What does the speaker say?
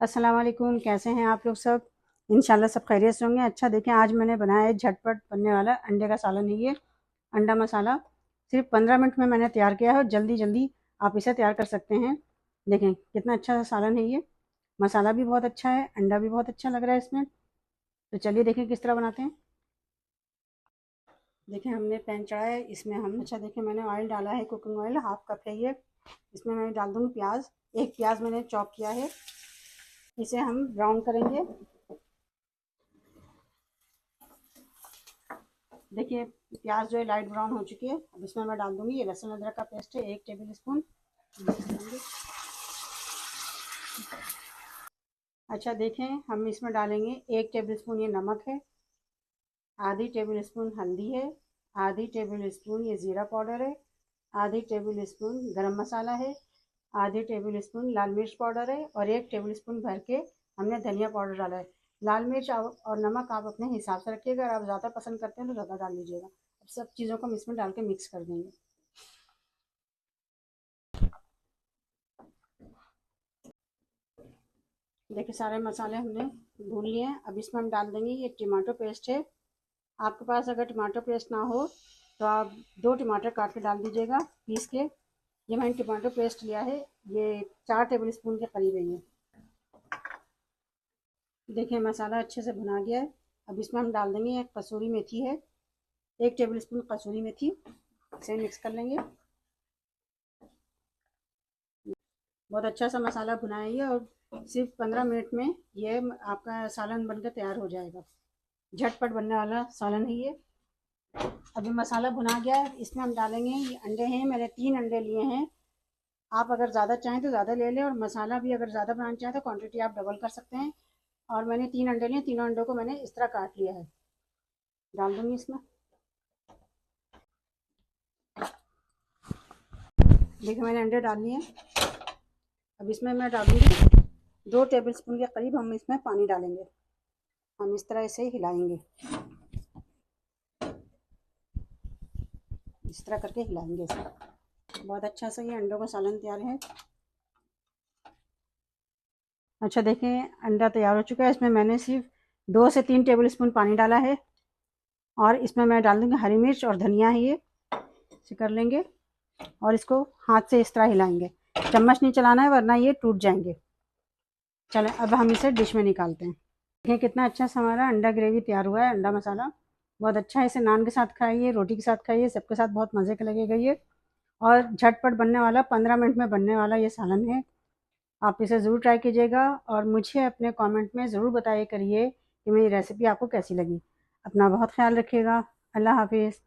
अस्सलाम वालेकुम। कैसे हैं आप लोग सब? इंशाल्लाह सब खैरियत से होंगे। अच्छा देखें, आज मैंने बनाया है झटपट बनने वाला अंडे का सालन है ये। अंडा मसाला सिर्फ 15 मिनट में मैंने तैयार किया है और जल्दी जल्दी आप इसे तैयार कर सकते हैं। देखें कितना अच्छा सा सालन है ये। मसाला भी बहुत अच्छा है, अंडा भी बहुत अच्छा लग रहा है इसमें। तो चलिए देखें किस तरह बनाते हैं। देखें हमने पैन चढ़ाया है, इसमें हम अच्छा देखें मैंने ऑयल डाला है, कुकिंग ऑयल 1/2 कप है ये। इसमें मैं डाल दूँगी प्याज। एक प्याज मैंने चॉप किया है, इसे हम ब्राउन करेंगे। देखिए प्याज जो है लाइट ब्राउन हो चुकी है। अब इसमें मैं डाल दूंगी ये लहसुन अदरक का पेस्ट है 1 टेबल स्पून। अच्छा देखें हम इसमें डालेंगे 1 टेबल स्पून ये नमक है, आधी टेबल स्पून हल्दी है, आधी टेबल स्पून ये ज़ीरा पाउडर है, आधी टेबल स्पून गरम मसाला है, आधी टेबल स्पून लाल मिर्च पाउडर है और 1 टेबल स्पून भर के हमने धनिया पाउडर डाला है। लाल मिर्च और नमक आप अपने हिसाब से रखिएगा, अगर आप ज़्यादा पसंद करते हैं तो ज़्यादा डाल लीजिएगा। अब सब चीज़ों को हम इसमें डाल के मिक्स कर देंगे। देखिए सारे मसाले हमने भून लिए हैं। अब इसमें हम डाल देंगे ये टमाटो पेस्ट है। आपके पास अगर टमाटो पेस्ट ना हो तो आप 2 टमाटर काट के डाल दीजिएगा पीस के। ये मैंने टमाटो पेस्ट लिया है, ये 4 टेबल स्पून के करीब है ये। देखिए मसाला अच्छे से भुना गया है। अब इसमें हम डाल देंगे एक कसूरी मेथी है, 1 टेबल स्पून कसूरी मेथी। इसे मिक्स कर लेंगे। बहुत अच्छा सा मसाला भुना है ये और सिर्फ 15 मिनट में ये आपका सालन बनकर तैयार हो जाएगा। झटपट बनने वाला सालन है ये। अभी मसाला भुना गया है, इसमें हम डालेंगे ये अंडे हैं, मैंने 3 अंडे लिए हैं। आप अगर ज़्यादा चाहें तो ज़्यादा ले लें और मसाला भी अगर ज़्यादा बनाना चाहें तो क्वांटिटी आप डबल कर सकते हैं। और मैंने 3 अंडे लिए, तीनों अंडों को मैंने इस तरह काट लिया है। डाल दूँगी इसमें। देखिए मैंने अंडे डाल लिए हैं। अब इसमें मैं डालूँगी 2 टेबल स्पून के करीब हम इसमें पानी डालेंगे। हम इस तरह इसे हिलाएंगे, इस तरह करके हिलाएंगे इसे। बहुत अच्छा सा ये अंडों का सालन तैयार है। अच्छा देखें अंडा तैयार हो चुका है। इसमें मैंने सिर्फ 2 से 3 टेबल स्पून पानी डाला है और इसमें मैं डाल दूँगी हरी मिर्च और धनिया है ये। इसे कर लेंगे और इसको हाथ से इस तरह हिलाएंगे, चम्मच नहीं चलाना है वरना ये टूट जाएंगे। चलें अब हम इसे डिश में निकालते हैं। देखिए कितना अच्छा सा हमारा अंडा ग्रेवी तैयार हुआ है। अंडा मसाला बहुत अच्छा है, इसे नान के साथ खाइए, रोटी के साथ खाइए, सबके साथ बहुत मज़े का लगेगा ये। और झटपट बनने वाला 15 मिनट में बनने वाला ये सालन है। आप इसे ज़रूर ट्राई कीजिएगा और मुझे अपने कमेंट में ज़रूर बताया करिए कि मेरी रेसिपी आपको कैसी लगी। अपना बहुत ख्याल रखिएगा। अल्लाह हाफिज़।